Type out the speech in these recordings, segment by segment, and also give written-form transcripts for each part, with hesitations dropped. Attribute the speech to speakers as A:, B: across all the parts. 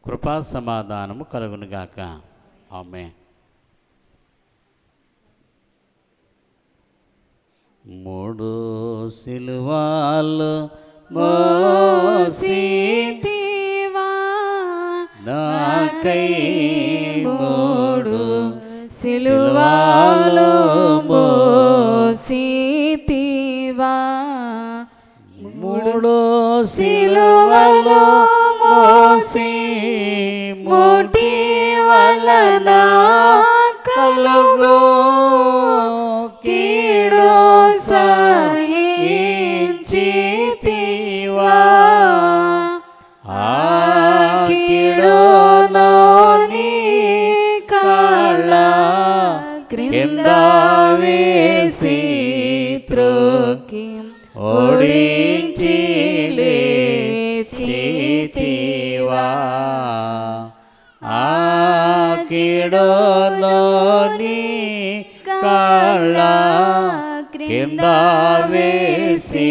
A: కృపా సమాధానము కలుగునుగాక. ఆమేన్. మూడు సిలువలు
B: మోసితివా
A: నాకై,
B: మూడు సిలువలు మోసితివా
A: మూడు సిలువలు మోసి
B: ముటి వలన కలుగు కీడు సహించితివా ఆ కీడులోని కాళ్ళ క్రింద వేసి త్రోకి ఓడించి లేచితివా
A: ఆ కీడులోని కాళ్ళ కింద వేసి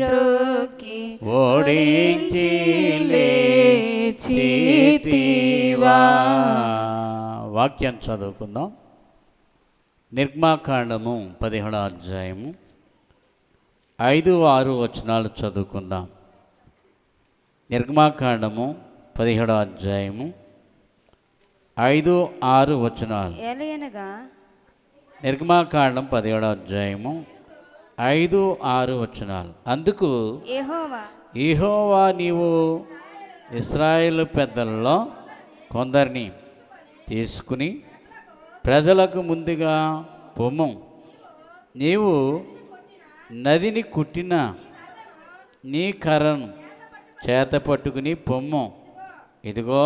B: త్రోకి
A: ఓడించి
B: లేచితివా.
A: వాక్యం చదువుకుందాం. నిర్గమాకాండము 17వ అధ్యాయము 5-6 వచనాలు చదువుకుందాం. నిర్గమాకాండము 17వ అధ్యాయము 5-6 వచనాలు.
B: ఎలయనగా
A: నిర్గమాకాండం 17వ అధ్యాయము 5-6 వచనాలు. అందుకు యెహోవా నీవు ఇశ్రాయేలు పెద్దలలో కొందరిని తీసుకుని ప్రజలకు ముందుగా పొమ్ము. నీవు నదిని కుట్టిన నీ కర్రను చేత పట్టుకుని పొమ్ము. ఇదిగో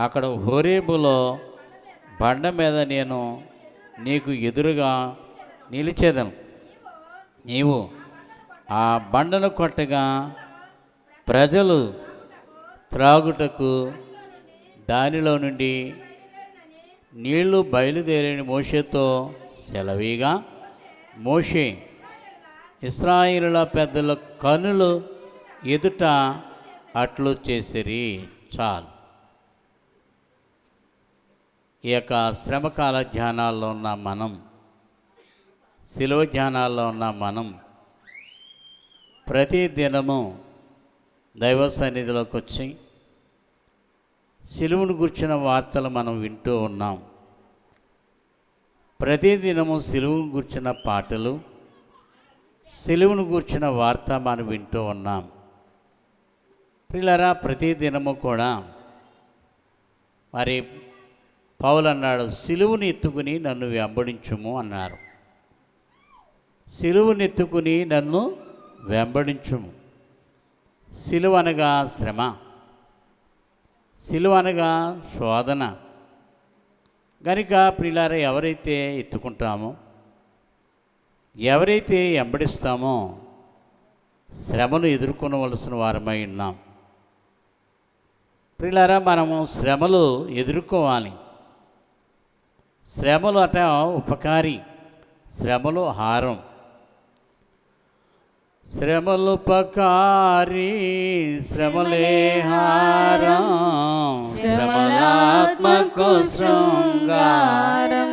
A: అక్కడ హోరేబులో బండ మీద నేను నీకు ఎదురుగా నిలిచేదను. నీవు ఆ బండను కొట్టగా ప్రజలు త్రాగుటకు దానిలో నుండి నీళ్లు బయలుదేరిన మోషేతో సెలవీగా, మోషే ఇశ్రాయేలుల పెద్దల కనులు ఎదుట అట్లు చేసిరి. చాలు. ఈ యొక్క శ్రమకాల ధ్యానాల్లో ఉన్న మనం, శిలువ ధ్యానాల్లో ఉన్న మనం ప్రతి దినము దైవ సన్నిధిలోకి వచ్చి శిలువను గుర్చిన వార్తలు మనం వింటూ ఉన్నాం. ప్రతిదినము శిలువను గుర్చిన పాటలు, శిలువను గూర్చిన వార్త మనం వింటూ ఉన్నాం. ప్రియులారా, ప్రతిదినము కూడా మరి పౌలు అన్నాడు, సిలువుని ఎత్తుకుని నన్ను వెంబడించుము అన్నారు. సిలువుని ఎత్తుకుని నన్ను వెంబడించుము. సిలువ అనగా శ్రమ, సిలువ అనగా శోధన. కనుక ప్రియులారా, ఎవరైతే ఎత్తుకుంటామో, ఎవరైతే వెంబడిస్తామో శ్రమను ఎదుర్కొనవలసిన వారమై ఉన్నాం. ప్రియులారా, మనము శ్రమలు ఎదుర్కోవాలి. శ్రమలు అట ఉపకారి, శ్రమలు హారం. శ్రమలు ఉపకారి, శ్రమలే హారం. శ్రమలాత్మకు శృంగారం,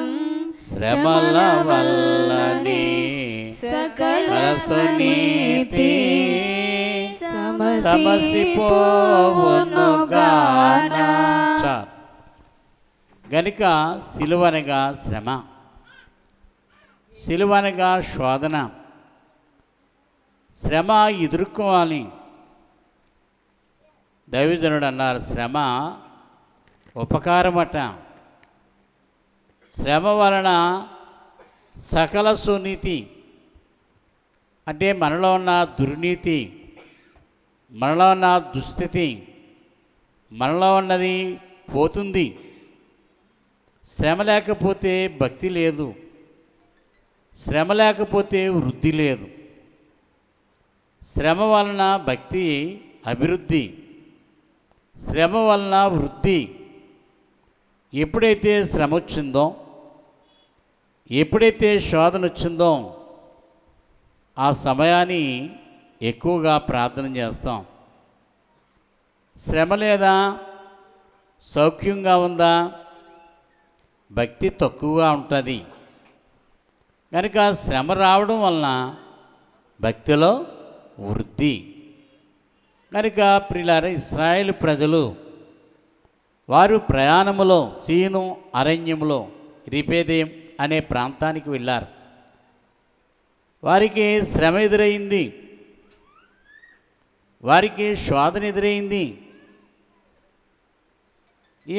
A: శ్రమల వల్లని
B: సకల
A: సునీతి
B: సమసిపోవును గాన.
A: గనుక సిలువనగా శ్రమ, సిలువనగా శోధన. శ్రమ ఎదుర్కోవాలి. దైవజనుడు అన్నారు, శ్రమ ఉపకారమట. శ్రమ వలన సకల సునీతి, అంటే మనలో ఉన్న దుర్నీతి, మనలో ఉన్న దుస్థితి, మనలో ఉన్నది పోతుంది. శ్రమ లేకపోతే భక్తి లేదు, శ్రమ లేకపోతే వృద్ధి లేదు. శ్రమ వలన భక్తి అభివృద్ధి, శ్రమ వలన వృద్ధి. ఎప్పుడైతే శ్రమ వచ్చిందో, ఎప్పుడైతే శోధన వచ్చిందో, ఆ సమయాన్ని ఎక్కువగా ప్రార్థన చేస్తాం. శ్రమ లేదా సౌఖ్యంగా ఉందా? భక్తి తక్కువగా ఉంటుంది. కనుక శ్రమ రావడం వలన భక్తిలో వృద్ధి. కనుక ప్రియులారా, ఇశ్రాయేలు ప్రజలు వారు ప్రయాణములో సీను అరణ్యములో రిపేదేం అనే ప్రాంతానికి వెళ్ళారు. వారికి శ్రమ ఎదురైంది, వారికి శోధన ఎదురైంది. ఈ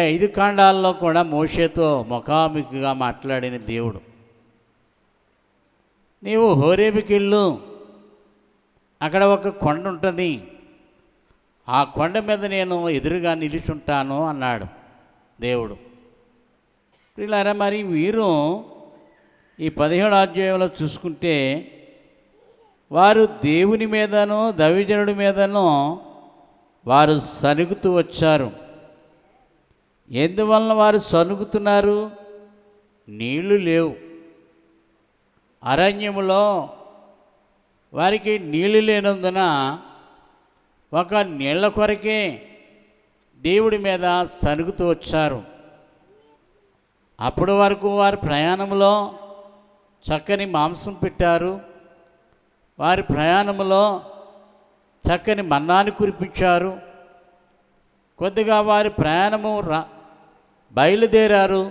A: 5 కాండాల్లో కూడా మోషేతో ముఖాముఖిగా మాట్లాడిన దేవుడు, నీవు హోరేబుకి వెళ్ళు, అక్కడ ఒక కొండ ఉంటుంది, ఆ కొండ మీద నేను ఎదురుగా నిలుచుంటాను అన్నాడు దేవుడు. ప్రియులారా, మరి వీరు ఈ 17వ అధ్యాయంలో చూసుకుంటే వారు దేవుని మీదనో దైవజనుడి మీదనో వారు సనుగుతూ వచ్చారు. ఎందువలన వారు సనుగుతున్నారు? నీళ్లు లేవు. అరణ్యములో వారికి నీళ్లు లేనందున ఒక నీళ్ల కొరకే దేవుడి మీద సనుగుతూ వచ్చారు. అప్పటి వరకు వారి ప్రయాణంలో చక్కని మాంసం పెట్టారు, వారి ప్రయాణంలో చక్కని మన్నాను కురిపించారు. కొద్దిగా వారి ప్రయాణము బయలుదేరారు,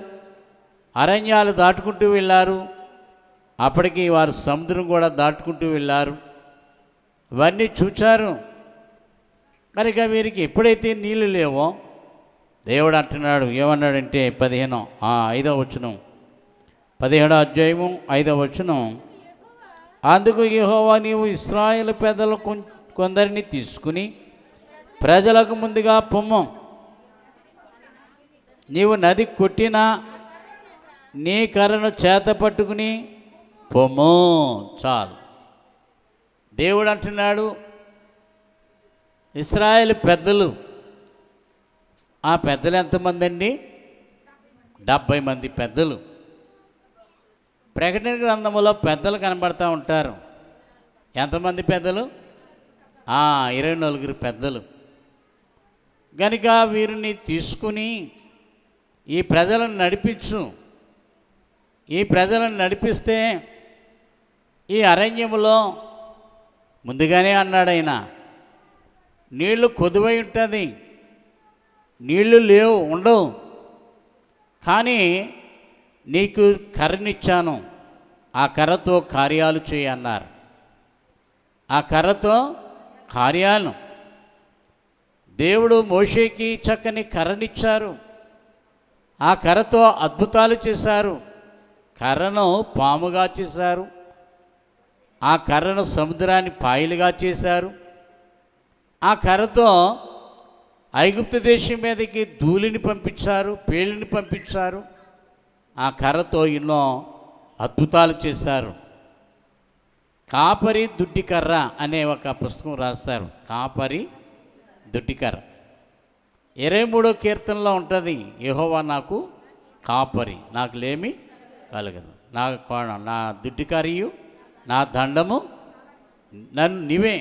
A: అరణ్యాలు దాటుకుంటూ వెళ్ళారు. అప్పటికి వారు సముద్రం కూడా దాటుకుంటూ వెళ్ళారు. ఇవన్నీ చూచారు. కనుక వీరికి ఎప్పుడైతే నీళ్ళు లేవో దేవుడు అంటున్నాడు, ఏమన్నాడంటే 5వ వచనం, 17వ అధ్యాయము 5వ వచనం, అందుకు యెహోవా నీవు ఇశ్రాయేలు పెద్దలు కొందరిని తీసుకుని ప్రజలకు ముందుగా పొమ్ము, నీవు నది కొట్టినా నీ కర్రను చేత పట్టుకుని పొమ్ము. చాలు. దేవుడు అంటున్నాడు, ఇశ్రాయేలు పెద్దలు, ఆ పెద్దలు ఎంతమంది అండి? 70 మంది పెద్దలు. ప్రకటన గ్రంథములో పెద్దలు కనబడుతూ ఉంటారు. ఎంతమంది పెద్దలు? 24 పెద్దలు. కనుక వీరిని తీసుకుని ఈ ప్రజలను నడిపించు. ఈ ప్రజలను నడిపిస్తే ఈ అరణ్యములో ముందుగానే అన్నాడు ఆయన, నీళ్లు కొదువై ఉంటుంది, నీళ్లు లేవు, ఉండవు, కానీ నీకు కర్రనిచ్చాను, ఆ కర్రతో కార్యాలు చేయి అన్నారు. ఆ కర్రతో కార్యాలు దేవుడు మోషేకి చక్కని కర్రనిచ్చారు. ఆ కర్రతో అద్భుతాలు చేశారు. కర్రను పాముగా చేశారు, ఆ కర్రను సముద్రాన్ని పాయలుగా చేశారు. ఆ కర్రతో ఐగుప్తు దేశం మీదకి ధూళిని పంపించారు, పేలిని పంపించారు. ఆ కర్రతో ఎన్నో అద్భుతాలు చేశారు. కాపరి దుడ్డికర్ర అనే ఒక పుస్తకం రాస్తారు. కాపరి దుడ్డికర్ర 23వ కీర్తనలో ఉంటుంది, యెహోవా నాకు కాపరి, నాకు లేమి కలగదు, నా దుడ్డికరియు నా దండము నన్ను నీవే.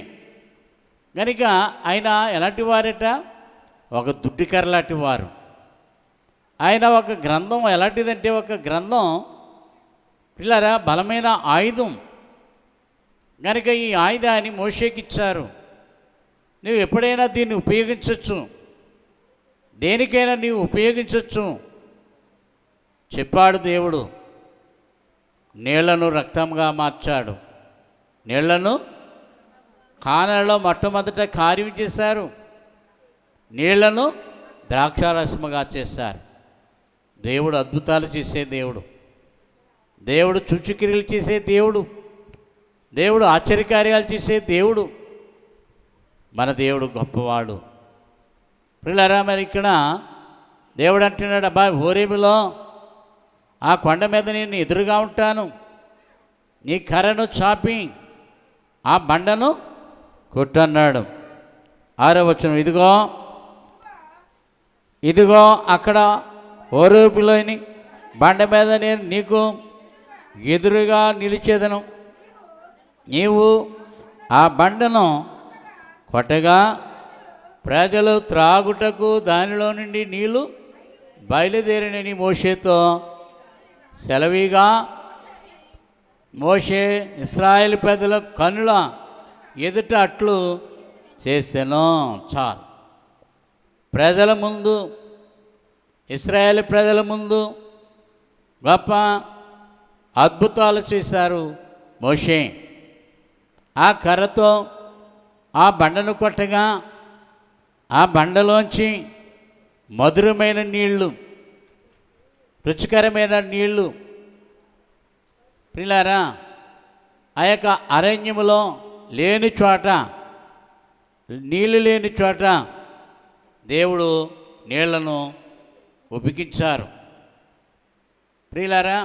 A: కనుక ఆయన ఎలాంటి వారట? ఒక దుడ్డికర్ర లాంటి వారు. ఆయన ఒక గ్రంథం ఎలాంటిదంటే, ఒక గ్రంథం పిల్లరా బలమైన ఆయుధం. కనుక ఈ ఆయుధాన్ని మోషేకి ఇచ్చారు. నువ్వు ఎప్పుడైనా దీన్ని ఉపయోగించవచ్చు, దేనికైనా నీవు ఉపయోగించవచ్చు చెప్పాడు దేవుడు. నీళ్లను రక్తంగా మార్చాడు. నీళ్లను కానాలో మొట్టమొదట కార్యం చేశారు, నీళ్లను ద్రాక్షారసముగా చేశారు. దేవుడు అద్భుతాలు చేసే దేవుడు, దేవుడు సూచక్రియలు చేసే దేవుడు, దేవుడు ఆశ్చర్యకార్యాలు చేసే దేవుడు. మన దేవుడు గొప్పవాడు. ప్రియులారా, మరి ఇక్కడ దేవుడు అంటున్నాడు, అబ్బా హోరేబులో ఆ కొండ మీద నేను ఎదురుగా ఉంటాను, నీ కర్రను చాపి ఆ బండను కొట్టన్నాడు. 6వ వచనం, ఇదిగో అక్కడ హోరేబులోని బండ మీద నేను నీకు ఎదురుగా నిలిచేదను, నీవు ఆ బండను కొట్టగా ప్రజలు త్రాగుటకు దానిలో నుండి నీళ్లు బయలుదేరినని మోషేతో సెలవిగా, మోషే ఇశ్రాయేలు పెద్దల కనుల ఎదుట అట్లు చేసెను. చాలు. ప్రజల ముందు, ఇశ్రాయేలు ప్రజల ముందు గొప్ప అద్భుతాలు చేశారు మోషే. ఆ కర్రతో ఆ బండను కొట్టగా ఆ బండలోంచి మధురమైన నీళ్లు, రుచికరమైన నీళ్లు, ప్రియులారా, ఆ యొక్క అరణ్యములో లేని చోట, నీళ్లు లేని చోట దేవుడు నీళ్లను ఉబికించారు. ప్రియులారా,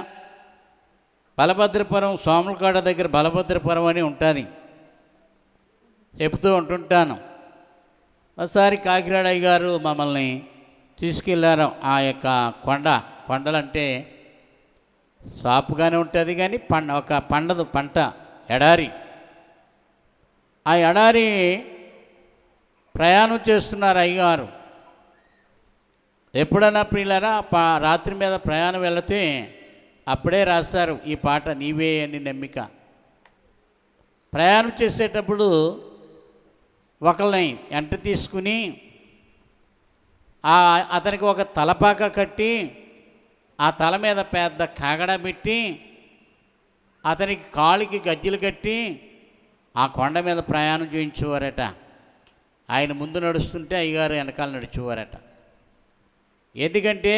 A: బలభద్రపురం, సోమలకోట దగ్గర బలభద్రపురం అని ఉంటుంది, చెప్తూ ఉంటుంటాను. ఒకసారి కాకినాడ అయ్య గారు మమ్మల్ని తీసుకెళ్ళారు. ఆ యొక్క కొండలంటే సాపుగానే ఉంటుంది కానీ పండదు పంట, ఎడారి. ఆ ఎడారి ప్రయాణం చేస్తున్నారు అయ్యగారు. ఎప్పుడైనా ప్రియులారా రాత్రి మీద ప్రయాణం వెళితే అప్పుడే రాశారు ఈ పాట, నీవే అని నమ్మిక. ప్రయాణం చేసేటప్పుడు ఒకళ్ళని ఎంట తీసుకుని అతనికి ఒక తలపాక కట్టి ఆ తల మీద పెద్ద కాగడ పెట్టి అతనికి కాలికి గజ్జలు కట్టి ఆ కొండ మీద ప్రయాణం చేయించేవారట. ఆయన ముందు నడుస్తుంటే అయ్యగారు వెనకాల నడిచేవారట. ఎందుకంటే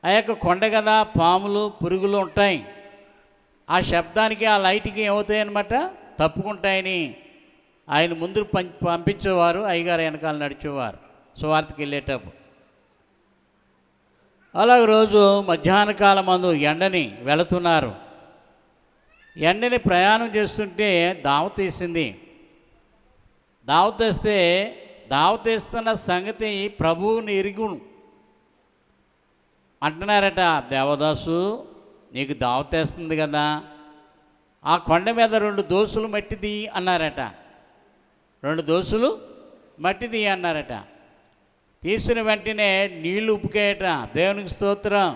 A: ఆ యొక్క కొండ కదా, పాములు పురుగులు ఉంటాయి. ఆ శబ్దానికి ఆ లైట్కి ఏమవుతాయన్నమాట, తప్పుకుంటాయని ఆయన ముందు పంపించేవారు, అయ్యగారు వెనకాల నడిచేవారు సువార్తకి వెళ్ళేటప్పుడు. అలాగే రోజు మధ్యాహ్న కాలం మందు ఎండని వెళుతున్నారు. ఎండని ప్రయాణం చేస్తుంటే దావతీసింది. దావతీస్తున్న సంగతి ప్రభువుని ఎరుగును అంటున్నారట. దేవదాసు, నీకు దావతేస్తుంది కదా, ఆ కొండ మీద 2 దోసులు మట్టిది అన్నారట. 2 దోసులు మట్టిది అన్నారట. తీసిన వెంటనే నీళ్లు ఉప్పుకేయట. దేవునికి స్తోత్రం,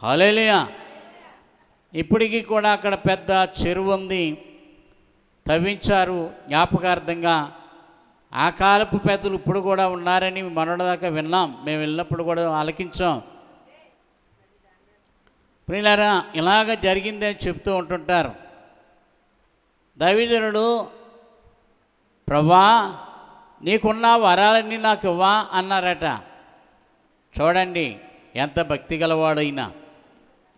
A: హల్లెలూయా. ఇప్పటికీ కూడా అక్కడ పెద్ద చెరువు ఉంది, తవ్వించారు జ్ఞాపకార్థంగా. ఆ కాలపు పెద్దలు ఇప్పుడు కూడా ఉన్నారని మొన్నటిదాకా విన్నాం, మేము వెళ్ళినప్పుడు కూడా ఆలకించాం. ప్రియులారా, ఇలాగ జరిగిందని చెప్తూ ఉంటుంటారు. దైవజనుడు, ప్రభా నీకున్న వరాలన్నీ నాకు ఇవ్వా అన్నారట. చూడండి ఎంత భక్తి గలవాడైనా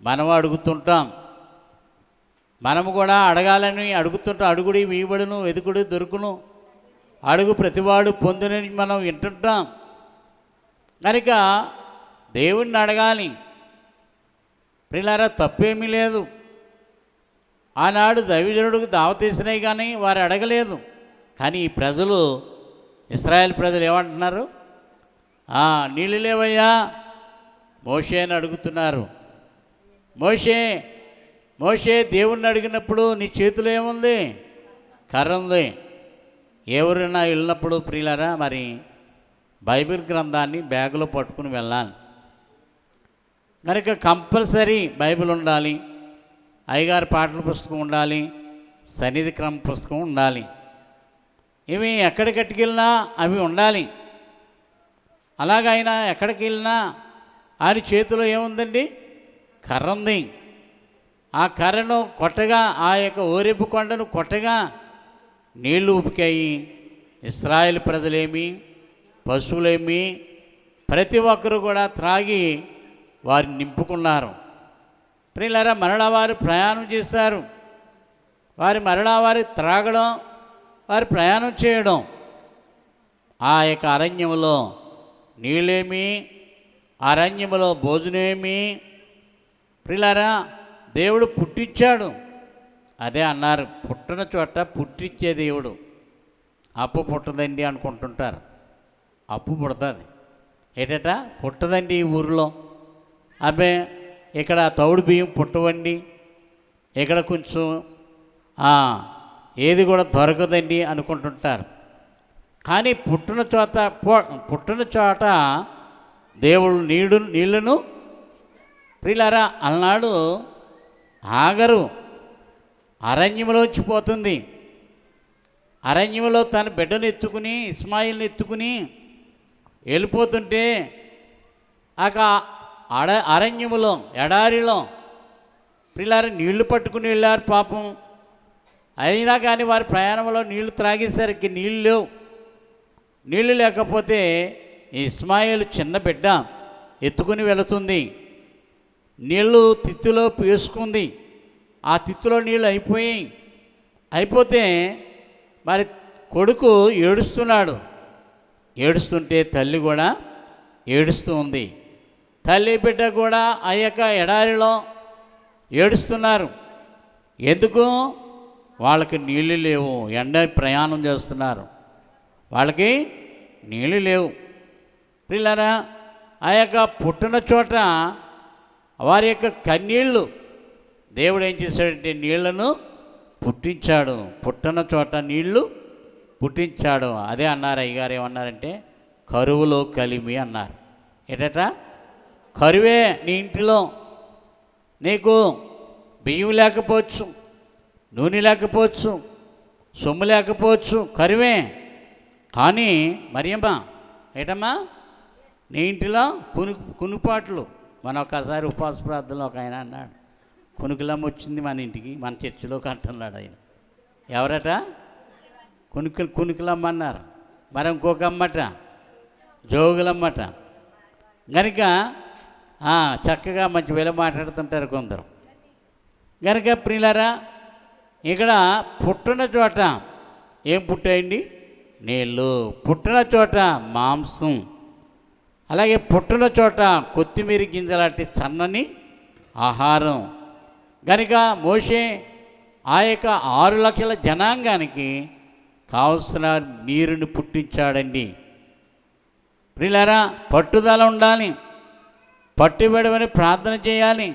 A: మనం అడుగుతుంటాం. మనము కూడా అడగాలని అడుగుతుంటాం. అడుగుడి వీబడును, వెతుకుడు దొరుకును, అడుగు ప్రతివాడు పొందునని మనం వింటుంటాం. కనుక దేవుణ్ణి అడగాలి. ప్రియులారా, తప్పేమీ లేదు. ఆనాడు దైవజనుడికి దావతీసినాయి కానీ వారు అడగలేదు. కానీ ఈ ప్రజలు, ఇశ్రాయేల్ ప్రజలు ఏమంటున్నారు, నీళ్ళు లేవయ్యా మోషే అని అడుగుతున్నారు. మోషే దేవుణ్ణి అడిగినప్పుడు నీ చేతిలో ఏముంది, కర్ర ఉంది. ఎవరైనా వెళ్ళినప్పుడు ప్రియులారా, మరి బైబిల్ గ్రంథాన్ని బ్యాగులో పట్టుకుని వెళ్ళాలి. కనుక కంపల్సరీ బైబిల్ ఉండాలి, అయ్యగారి పాటల పుస్తకం ఉండాలి, సన్నిధి క్రమ పుస్తకం ఉండాలి. ఇవి ఎక్కడికి వెళ్ళినా అవి ఉండాలి. అలాగైనా ఎక్కడికి వెళ్ళినా ఆయన చేతిలో ఏముందండి, కర్ర ఉంది. ఆ కర్రను కొట్టగా, ఆ యొక్క ఓరెబ్బు కొండను కొట్టగా నీళ్లు ఉపికాయి. ఇశ్రాయేలు ప్రజలేమి, పశువులేమి, ప్రతి ఒక్కరు కూడా త్రాగి వారిని నింపుకున్నారు. ప్రియులారా, మరలా వారు ప్రయాణం చేశారు. మరలా వారి త్రాగడం, వారి ప్రయాణం చేయడం. ఆ యొక్క అరణ్యములో నీళ్ళేమి, అరణ్యములో భోజనమేమి. ప్రియులారా, దేవుడు పుట్టించాడు. అదే అన్నారు, పుట్టిన చోట పుట్టించే దేవుడు. అప్పు పుట్టదండి అనుకుంటుంటారు. అప్పు పుడుతుంది ఏటట, పుట్టదండి ఈ ఊరిలో. అబ్బే ఇక్కడ తౌడు బియ్యం పుట్టవండి, ఇక్కడ కొంచెం ఏది కూడా దొరకదండి అనుకుంటుంటారు. కానీ పుట్టిన చోట దేవుడు నీళ్లను ప్రియులారా అలనాడు ఆగరు అరణ్యంలోంచి పోతుంది. అరణ్యంలో తన బిడ్డను ఎత్తుకుని ఇస్మాయిల్ని ఎత్తుకుని వెళ్ళిపోతుంటే అరణ్యములో ఎడారిలో ప్రియులారా నీళ్లు పట్టుకుని వెళ్ళారు పాపం. అయినా కానీ వారి ప్రయాణంలో నీళ్లు త్రాగేసరికి నీళ్ళు లేకపోతే ఇస్మాయిల్ చిన్న బిడ్డ ఎత్తుకుని వెళుతుంది. నీళ్ళు తిత్తులో వేసుకుంది. ఆ తిత్తులో నీళ్ళు అయిపోతే మరి కొడుకు ఏడుస్తున్నాడు. ఏడుస్తుంటే తల్లి కూడా ఏడుస్తూ ఉంది. తల్లి బిడ్డ కూడా ఆ యొక్క ఎడారిలో ఏడుస్తున్నారు. ఎందుకు? వాళ్ళకి నీళ్ళు లేవు. ఎండ ప్రయాణం చేస్తున్నారు, వాళ్ళకి నీళ్ళు లేవు. పిల్లరా ఆ యొక్క పుట్టిన చోట వారి యొక్క కన్నీళ్ళు దేవుడు ఏం చేశాడంటే నీళ్లను పుట్టించాడు. పుట్టిన చోట నీళ్లు పుట్టించాడు. అదే అన్నారు అయ్యగారు. ఏమన్నారంటే కరువులో కలిమి అన్నారు. ఏంటట? కరువే నీ ఇంటిలో, నీకు బియ్యం లేకపోవచ్చు, నూనె లేకపోవచ్చు, సొమ్ము లేకపోవచ్చు, కరువే. కానీ మరియమ్మ ఏటమ్మా నీ ఇంటిలో కునుపాట్లు. మన ఒకసారి ఉపవాస ప్రార్థనలో ఒక ఆయన అన్నాడు, కునుకులమ్మ వచ్చింది మన ఇంటికి, మన చర్చిలోకి అంటున్నాడు ఆయన. ఎవరట? కునుకులమ్మ అన్నారు. మరి ఇంకొక అమ్మట జోగులమ్మట. కనుక చక్కగా మంచి వేళ మాట్లాడుతుంటారు కొందరు. కనుక ప్రియులారా ఇక్కడ పుట్టిన చోట ఏం పుట్టాయండి? నీళ్ళు. పుట్టిన చోట మాంసం. అలాగే పుట్టిన చోట కొత్తిమీర గింజలాంటి సన్నని ఆహారం. కనుక మోషే ఆ యొక్క 6 లక్షల జనాంగానికి కావలసిన నీరుని పుట్టించాడండి. ప్రియులారా పట్టుదల ఉండాలి, పట్టుబడమని ప్రార్థన చేయాలి.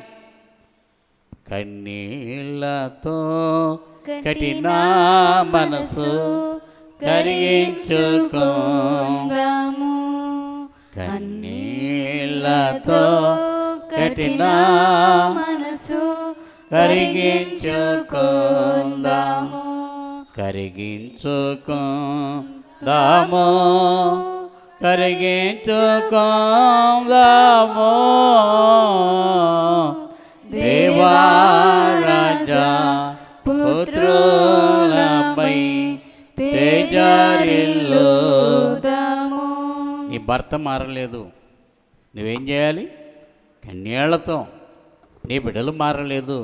A: కన్నీళ్లతో కఠిన మనసు కరిగించుకుందాము, కన్నీళ్లతో కఠిన మనసు కరిగించుకుందాము, కరిగించుకుందాము, కరిగించుకుందాము. దేవా రాజా పుత్రులమై తేజరిల్లుదాము. నీ భర్త మారలేదు, నువ్వేం చేయాలి? కన్నీళ్లతో. నీ బిడ్డలు మారలేదు,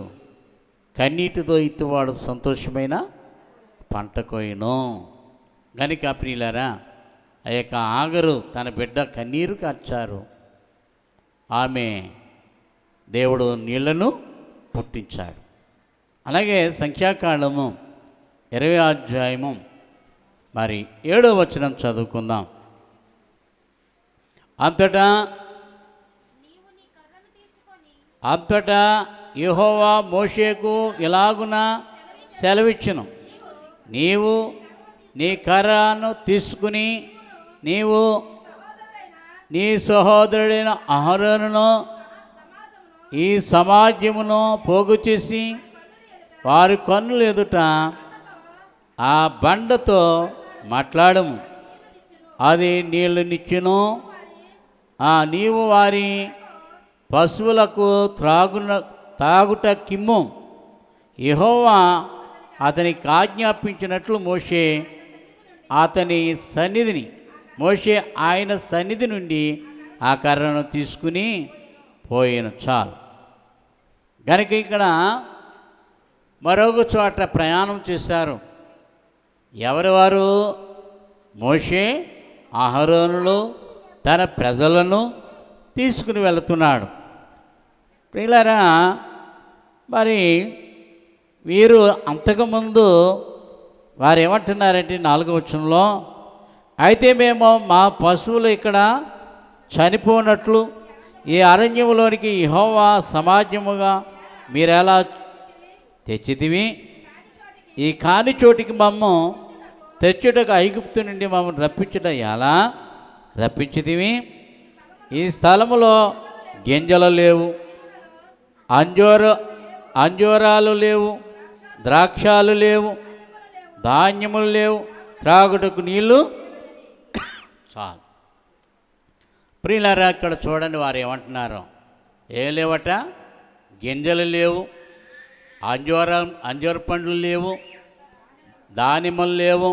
A: కన్నీటితో ఇత్తువాడు సంతోషమైన పంట కోయును. గనుక ప్రియులారా ఆ యొక్క ఆగరు తన బిడ్డ కన్నీరు కార్చారు. ఆమె దేవుడు నీళ్లను పుట్టించాడు. అలాగే సంఖ్యాకాండము 20వ అధ్యాయము మరి 7వ వచనం చదువుకుందాం. అంతటా యెహోవా మోషేకు ఇలాగున సెలవిచ్చును, నీవు నీ కర్రను తీసుకుని నీవు నీ సహోదరుడైన అహరోనును ఈ సమాజమును పోగు చేసి వారి కన్నుల ఎదుట ఆ బండతో మాట్లాడము, అది నీళ్ళనిచ్చును. నీవు వారి పశువులకు త్రాగుట కిమ్ము. యెహోవా అతనికి ఆజ్ఞాపించినట్లు మోషే ఆయన సన్నిధి నుండి ఆ కర్రను తీసుకుని పోయిన చాలు. కనుక ఇక్కడ మరొక చోట ప్రయాణం చేశారు. ఎవరి వారు? మోషే అహరోనులు తన ప్రజలను తీసుకుని వెళుతున్నాడు. ప్రియులారా మరి వీరు అంతకుముందు వారు ఏమంటున్నారంటే 4వ వచనంలో, అయితే మేము మా పశువులు ఇక్కడ చనిపోనట్లు ఈ అరణ్యములోనికి యెహోవా సమాజముగా మీరెలా తెచ్చితివి? ఈ కాని చోటికి మమ్ము తెచ్చుటకు ఐగుప్తు నుండి మమ్మల్ని రప్పించుట ఎలా రప్పించితివి? ఈ స్థలములో గింజలు లేవు, అంజూరాలు లేవు, ద్రాక్షాలు లేవు, ధాన్యములు లేవు, త్రాగుటకు నీళ్ళు చాలు. ప్రియులారా, అక్కడ చూడండి వారు ఏమంటున్నారు. ఏం లేవట? గింజలు లేవు, అంజూర పండ్లు లేవు, దానిమ్మలు లేవు,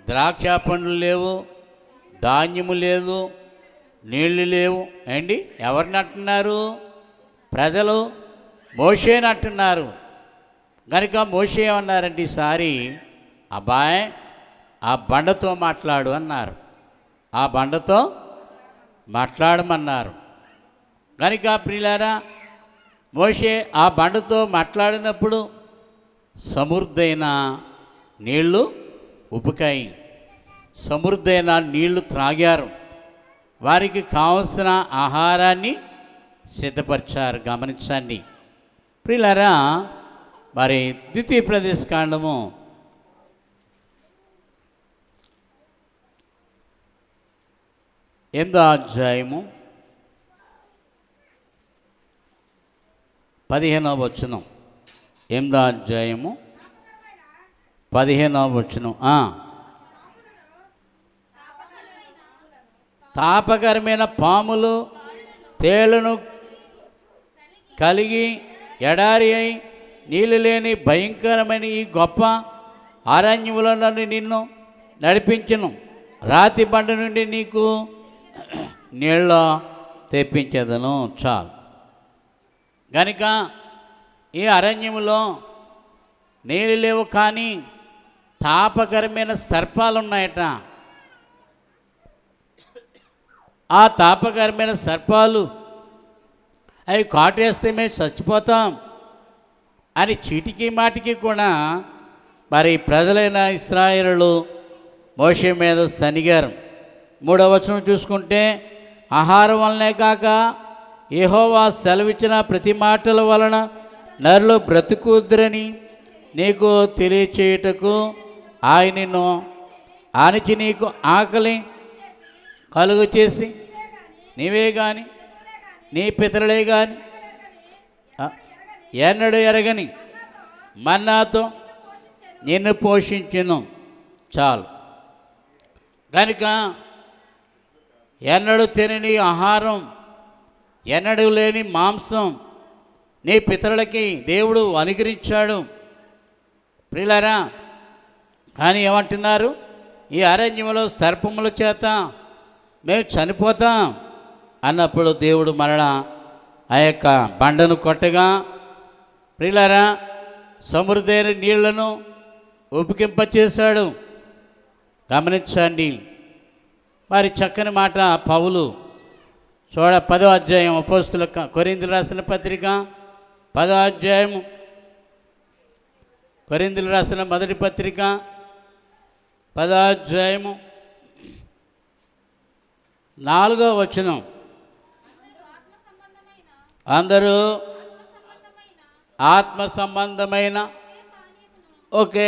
A: ద్రాక్ష పండ్లు లేవు, ధాన్యము లేదు, నీళ్లు లేవు. ఏంటి? ఎవరిని అంటున్నారు? ప్రజలు మోషేని అంటున్నారు. కనుక మోషే ఏమన్నారంటే, ఈసారి అబ్బాయ్ ఆ బండతో మాట్లాడు అన్నారు. ఆ బండతో మాట్లాడమన్నారు. కనుక ప్రియులారా, మోషే ఆ బండతో మాట్లాడినప్పుడు సమృద్ధైన నీళ్లు ఉబుకాయి, సమృద్ధైన నీళ్లు త్రాగారు. వారికి కావలసిన ఆహారాన్ని సిద్ధపరిచారు. గమనించండి ప్రియులారా. మరి ద్వితీయోపదేశకాండము 8వ అధ్యాయము 15వ వచనం. 8వ అధ్యాయము 15వ వచనం. తాపకరమైన పాములు తేళ్లను కలిగి ఎడారి అయి నీళ్ళు లేని భయంకరమైన ఈ గొప్ప అరణ్యములో నిన్ను నడిపించును. రాతి బండ నుండి నీకు నీళ్ళు తెప్పించేదను. చాలు. కనుక ఈ అరణ్యములో నీళ్ళు లేవు, కానీ తాపకరమైన సర్పాలు ఉన్నాయట. ఆ తాపకరమైన సర్పాలు అవి కాటేస్తే మేము చచ్చిపోతాం అని చీటికి మాటికి కూడా మరి ప్రజలైన ఇశ్రాయేలు మోషే మీద సనిగారు. 3వ వచనం చూసుకుంటే, ఆహారం వలనే కాక యెహోవా సెలవిచ్చిన ప్రతి మాటల వలన నరులు బ్రతుకుదురని నీకు తెలియచేయుటకు ఆయనను ఆనిచి నీకు ఆకలి కలుగు చేసి నీవే గాని నీ పితరులే గాని ఎన్నడూ ఎరగని మన్నాతో నిన్ను పోషించును. చాలు. కనుక ఎన్నడూ తినని ఆహారం, ఎన్నడూ లేని మాంసం నీ పితరులకి దేవుడు అనుగ్రహించాడు. ప్రియులారా, కానీ ఏమంటున్నారు? ఈ అరణ్యంలో సర్పముల చేత మేము చనిపోతాం అన్నప్పుడు దేవుడు మరలా ఆ యొక్క బండను కొట్టగా, ప్రియులారా, సమృద్ధైన నీళ్లను ఉపికింపచేశాడు. గమనించండి. వారి చక్కని మాట పౌలు 10వ అధ్యాయం అపోస్తుల కొరింథీయులకు రాసిన పత్రిక 10వ అధ్యాయం, కొరింథీయులకు రాసిన మొదటి పత్రిక 10వ అధ్యాయము 4వ వచనం. అందరూ ఆత్మ సంబంధమైన ఒకే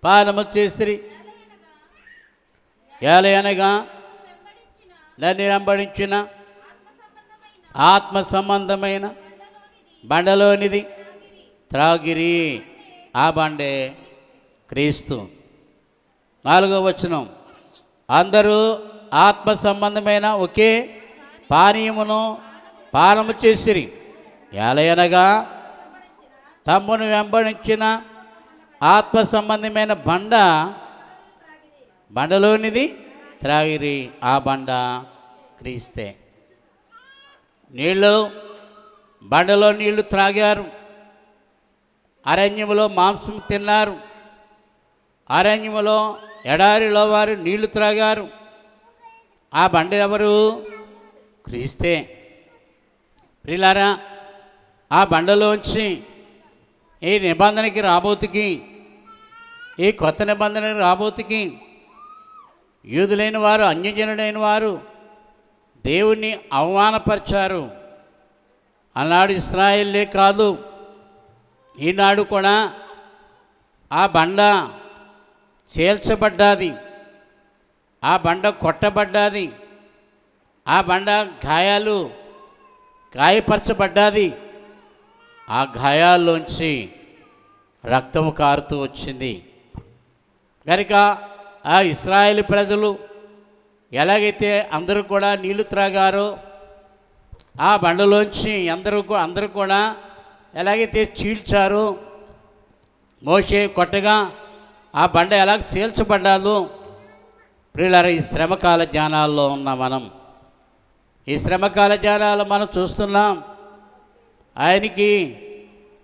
A: పానము చేసిరి. ఏలయనగా నన్ను వెంబడించిన ఆత్మ సంబంధమైన బండలోనిది త్రాగిరి. ఆ బండే క్రీస్తు. 4వ వచనం. అందరూ ఆత్మ సంబంధమైన ఒకే పానము చేసిరి. ఏలయనగా తమ్మును వెంబడించిన ఆత్మ సంబంధమైన బండలోనిది త్రాగిరి. ఆ బండ క్రీస్తే. బండలో నీళ్లు త్రాగారు. అరణ్యములో మాంసం తిన్నారు. అరణ్యములో ఎడారిలో వారు నీళ్లు త్రాగారు. ఆ బండ ఎవరు? క్రీస్తే. ప్రియులారా, ఆ బండలోంచి ఈ నిబంధనకి రాబోతుకి, ఈ కొత్త నిబంధనకి రాబోతుకి యూదులైన వారు, అన్యజనుడైన వారు దేవుణ్ణి అవమానపరిచారు. ఆనాడు ఇశ్రాయేలే కాదు, ఈనాడు కూడా ఆ బండ చీల్చబడ్డాది, ఆ బండ కొట్టబడ్డాది, ఆ బండ గాయపరచబడ్డాది. ఆ గాయాల్లోంచి రక్తము కారుతూ వచ్చింది. కనుక ఆ ఇశ్రాయేలు ప్రజలు ఎలాగైతే అందరూ కూడా నీళ్లు త్రాగారో ఆ బండలోంచి అందరూ కూడా ఎలాగైతే చీల్చారో, మోషే కొట్టగా ఆ బండ ఎలాగ చీల్చబడ్డాదో, ప్రియులారా ఈ శ్రమకాల జ్ఞానాల్లో ఉన్న మనం, ఈ శ్రమకాల జ్ఞానాలు మనం చూస్తున్నాం. ఆయనకి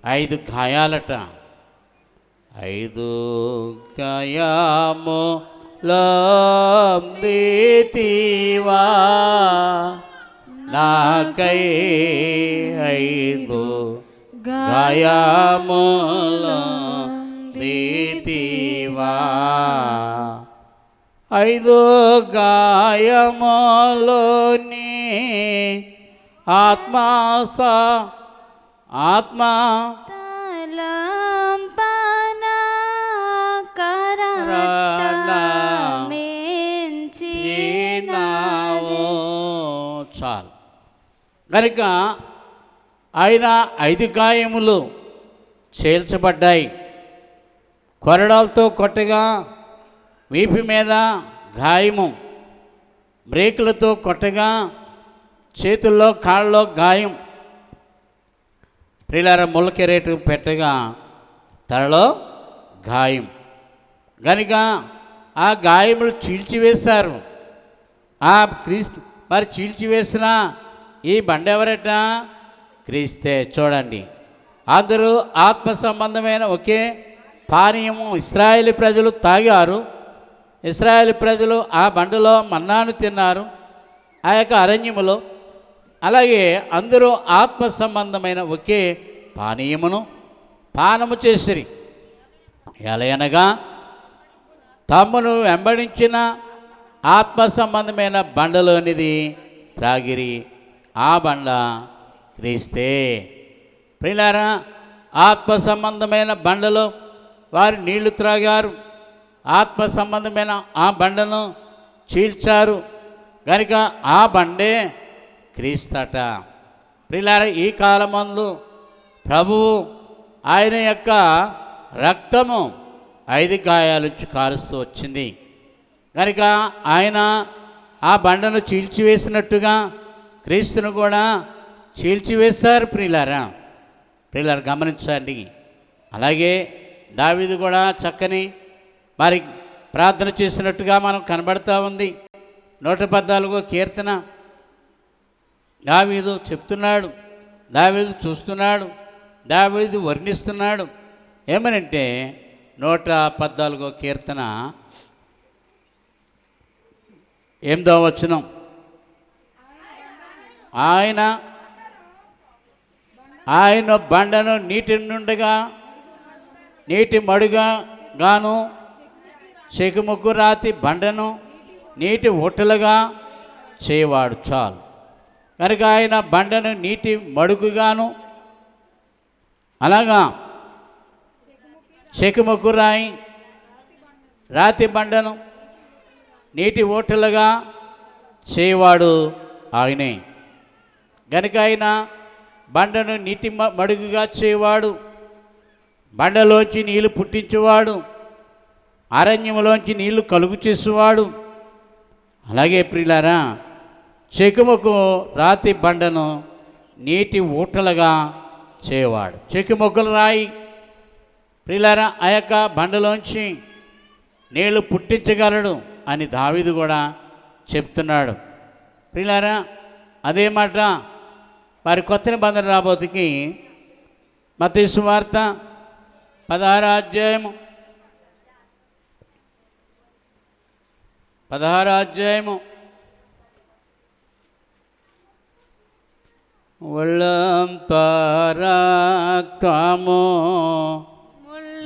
A: 5 గాయాలట. 5 గాయములందితివా నాకై, 5 గాయములందితివా. 5 గాయములోని ఆత్మ
B: తలంపన కరటమించినావు.
A: చాలు. కనుక ఆయన 5 గాయములు చీల్చబడ్డాయి. కొరడాలతో కొట్టగా వీపు మీద గాయము, బ్రేకులతో కొట్టగా చేతుల్లో కాళ్ళలో గాయం, ప్రియులారా ముళ్ళకెరేటు పెట్టగా తలలో గాయం. కనుక ఆ గాయములు చీల్చివేశారు. ఆ క్రీస్తు మరి చీల్చివేసిన ఈ బండ ఎవరట? క్రీస్తే. చూడండి, అందరూ ఆత్మ సంబంధమైన ఒకే పానీయము ఇశ్రాయేలు ప్రజలు తాగారు. ఇశ్రాయేలు ప్రజలు ఆ బండలో మన్నాను తిన్నారు, ఆ యొక్క అరణ్యములో. అలాగే అందరూ ఆత్మ సంబంధమైన ఒకే పానీయమును పానము చేసిరి. ఎలయనగా తమ్మును వెంబడించిన ఆత్మ సంబంధమైన బండలోనిది త్రాగిరి. ఆ బండ క్రీస్తే. ప్రియులారా, ఆత్మ సంబంధమైన బండలో వారు నీళ్లు త్రాగారు, ఆత్మ సంబంధమైన ఆ బండను చీల్చారు. కనుక ఆ బండే క్రీస్తట. ప్రియులారా, ఈ కాలమందు ప్రభువు ఆయన యొక్క రక్తము 5 గాయాలు కారుస్తూ వచ్చింది. కనుక ఆయన ఆ బండను చీల్చివేసినట్టుగా క్రీస్తును కూడా చీల్చివేశారు. ప్రియులారా గమనించండి. అలాగే దావీదు కూడా చక్కని మరి ప్రార్థన చేసినట్టుగా మనం కనబడతా ఉంది. 114వ కీర్తన దావీదు చెప్తున్నాడు, దావీదు చూస్తున్నాడు, దావీదు వర్ణిస్తున్నాడు. ఏమనంటే 114వ కీర్తన 8వ వచనం, ఆయన బండను నీటి నుండగా నీటి మడుగా గాను, చెకుముకు రాతి బండను నీటి ఒట్టలుగా చేయవాడు. చాలు. కనుక ఆయన బండను నీటి మడుగుగాను, అలాగా చెకుముకు రాతి బండను నీటి ఓటలుగా చేయవాడు ఆయనే. గనుక ఆయన బండను నీటి మడుగుగా చేయవాడు, బండలోంచి నీళ్లు పుట్టించేవాడు, అరణ్యములోంచి నీళ్లు కలుగు చేసేవాడు. అలాగే ప్రియులారా, చెకుముకు రాతి బండను నీటి ఊటలుగా చేయవాడు. చెకుముకులు రాయి ప్రియులారా ఆ యొక్క బండలోంచి నీళ్లు పుట్టించగలడు అని దావీదు కూడా చెప్తున్నాడు. ప్రియులారా, అదే మాట మరి కొత్త నిబంధన రాబోతుకి మత్తయి సువార్త 16వ అధ్యాయము 16వ అధ్యాయము ఒళ్ళంపరాక్తము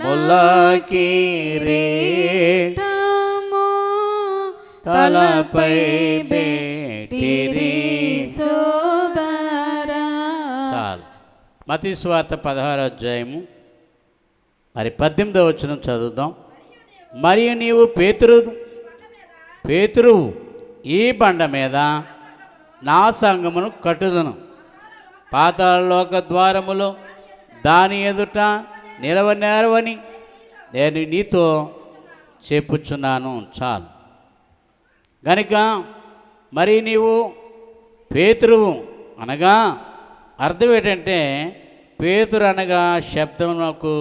A: ముల్లకిరీటము తలపై బెట్టిరి సోదరా. చాలు. మత్తయి సువార్త 16వ అధ్యాయము మరి 18వ వచనం చదువుదాం. మరియు నీవు పేతురు ఈ బండ మీద నా సంఘమును కట్టుదును, పాతాళలోక ద్వారములు దాని ఎదుట నిలవనేరవని నేను నీతో చెప్పుచున్నాను. చాలు. గనుక మరి నీవు పేతురువు అనగా అర్థం ఏంటంటే, పేతురు అనగా శబ్దమునకు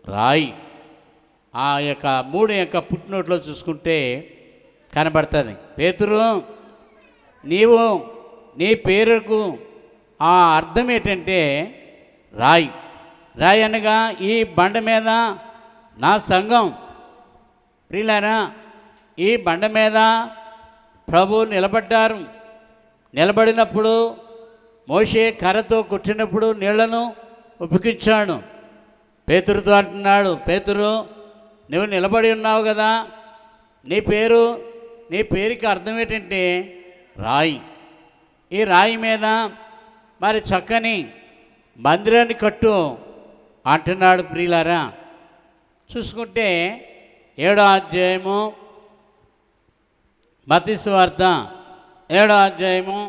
A: రాయి. ఆ యొక్క 3 యొక్క పుట్టినోట్లో చూసుకుంటే కనబడుతుంది. పేతురు నీవు నీ పేరుకు ఆ అర్థం ఏంటంటే రాయి. రాయి అనగా ఈ బండ మీద నా సంఘం. ప్రియులారా, ఈ బండ మీద ప్రభు నిలబడ్డారు. నిలబడినప్పుడు మోషే కర్రతో కొట్టినప్పుడు నీళ్లను ఉపికించాడు. పేతురుతో అంటున్నాడు, పేతురు నువ్వు నిలబడి ఉన్నావు కదా, నీ పేరుకి అర్థం ఏంటంటే రాయి. ఈ రాయి మీద మరి చక్కని మందిరాన్ని కట్టు అంటున్నాడు. ప్రియులారా, చూసుకుంటే 7వ అధ్యాయము మత్తయి సువార్త 7వ అధ్యాయము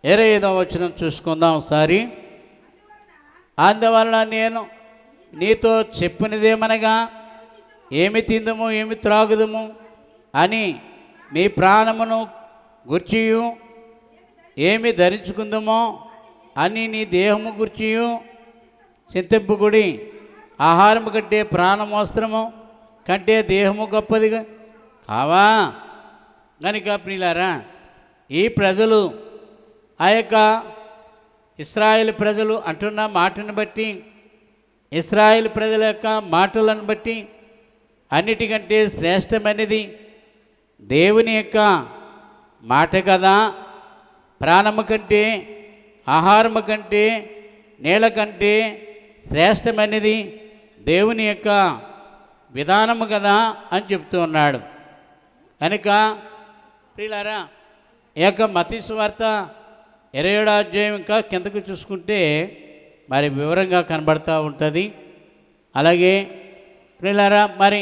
A: 25వ వచనం చూసుకుందాం ఒకసారి. అందువల్ల నేను నీతో చెప్పినదేమనగా, ఏమి తిందుము ఏమి త్రాగుదుము అని మీ ప్రాణమును గుర్చియు, ఏమి ధరించుకుందుమో అని నీ దేహము గుర్చియు చింతింపుకుడి. ఆహారము కంటే ప్రాణం వస్త్రము కంటే దేహము గొప్పది కావా. కనుక ప్రియులారా, ఈ ప్రజలు ఆ యొక్క ఇశ్రాయేలు ప్రజలు అంటున్న మాటను బట్టి, ఇశ్రాయేలు ప్రజల యొక్క మాటలను బట్టి అన్నిటికంటే శ్రేష్టమైనది దేవుని యొక్క మాట కదా. ప్రాణము కంటే, ఆహారము కంటే, నీళ్ళ కంటే శ్రేష్టమైనది దేవుని యొక్క విధానము కదా అని చెప్తూ ఉన్నాడు. కనుక ప్రియులారా, ఈ యొక్క మత్తయి సువార్త 27వ అధ్యాయం ఇంకా కిందకు చూసుకుంటే మరి వివరంగా కనబడుతూ ఉంటుంది. అలాగే ప్రియులారా, మరి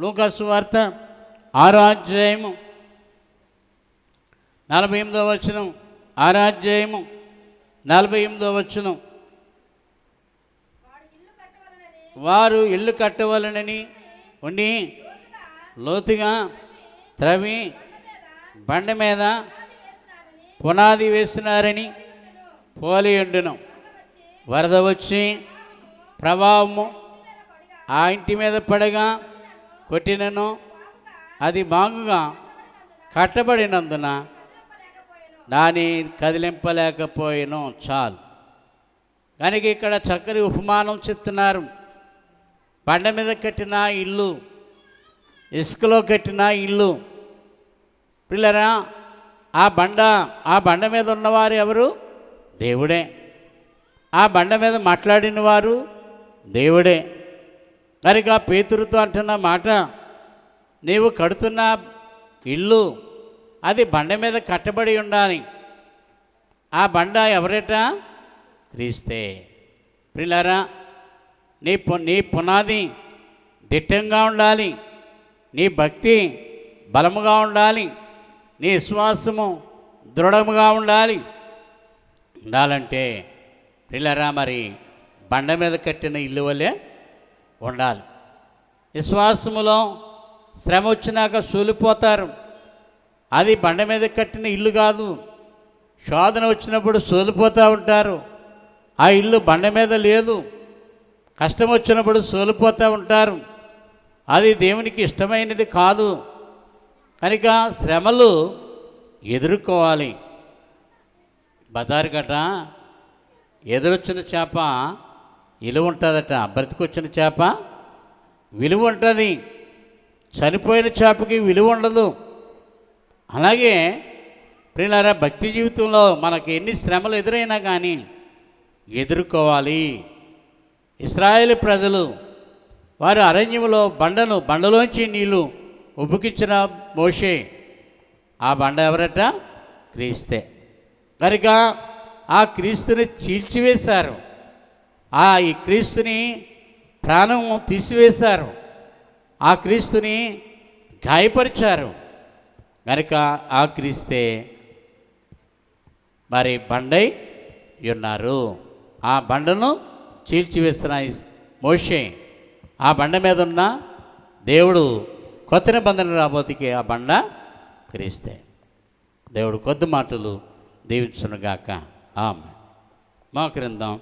A: లూకా సువార్త 6వ అధ్యాయము 48వ వచనం, 6వ అధ్యాయము 48వ వచనం, వారు ఇల్లు కట్టవలనని ఉండి లోతుగా త్రవి బండ మీద పునాది వేస్తున్నారని పోలియుండును. వరద వచ్చి ప్రభావము ఆ ఇంటి మీద పడగా కొట్టినను అది బాగుగా కట్టబడినందున దాన్ని కదిలింపలేకపోయాను. చాలు. కనుక ఇక్కడ చక్కని ఉపమానం చెప్తున్నారు. బండ మీద కట్టిన ఇల్లు, ఇసుకలో కట్టిన ఇల్లు. పిల్లరా, ఆ బండ మీద ఉన్నవారు ఎవరు? దేవుడే. ఆ బండ మీద మాట్లాడిన వారు దేవుడే. కనుక పేతురుతో అంటున్న మాట, నీవు కడుతున్న ఇల్లు అది బండ మీద కట్టబడి ఉండాలి. ఆ బండ ఎవరట? క్రీస్తే. ప్రియులారా, నీ పునాది దిట్టంగా ఉండాలి, నీ భక్తి బలముగా ఉండాలి, నీ విశ్వాసము దృఢముగా ఉండాలంటే ప్రియులారా, మరి బండ మీద కట్టిన ఇల్లు వలె ఉండాలి. విశ్వాసములో శ్రమ వచ్చినాక సూలిపోతారు. అది బండ మీద కట్టిన ఇల్లు కాదు. శోధన వచ్చినప్పుడు సోలిపోతూ ఉంటారు. ఆ ఇల్లు బండ మీద లేదు. కష్టం వచ్చినప్పుడు సోలిపోతూ ఉంటారు. అది దేవునికి ఇష్టమైనది కాదు. కనుక శ్రమలు ఎదుర్కోవాలి. బజారు గట ఎదురొచ్చిన చేప విలువ ఉంటుందట, బ్రతికొచ్చిన చేప విలువ ఉంటుంది, చనిపోయిన చేపకి విలువ ఉండదు. అలాగే ప్రియులారా, భక్తి జీవితంలో మనకి ఎన్ని శ్రమలు ఎదురైనా కానీ ఎదుర్కోవాలి. ఇశ్రాయేలు ప్రజలు వారు అరణ్యంలో బండలోంచి నీళ్లు ఉబ్బుకించిన మోషే, ఆ బండ ఎవరట? క్రీస్తే. కనుక ఆ క్రీస్తుని చీల్చివేశారు. ఈ క్రీస్తుని ప్రాణం తీసివేశారు, ఆ క్రీస్తుని గాయపరిచారు కనుక ఆ క్రీస్తే మరి బండై ఉన్నారు. ఆ బండను చీల్చివేసిన మోషే, ఆ బండ మీద ఉన్న దేవుడు కొత్త నిబంధన రాబోతికి ఆ బండ క్రీస్తే. దేవుడు కొద్ది మాటలు దీవించునుగాక. ఆమె. మా క్రిందం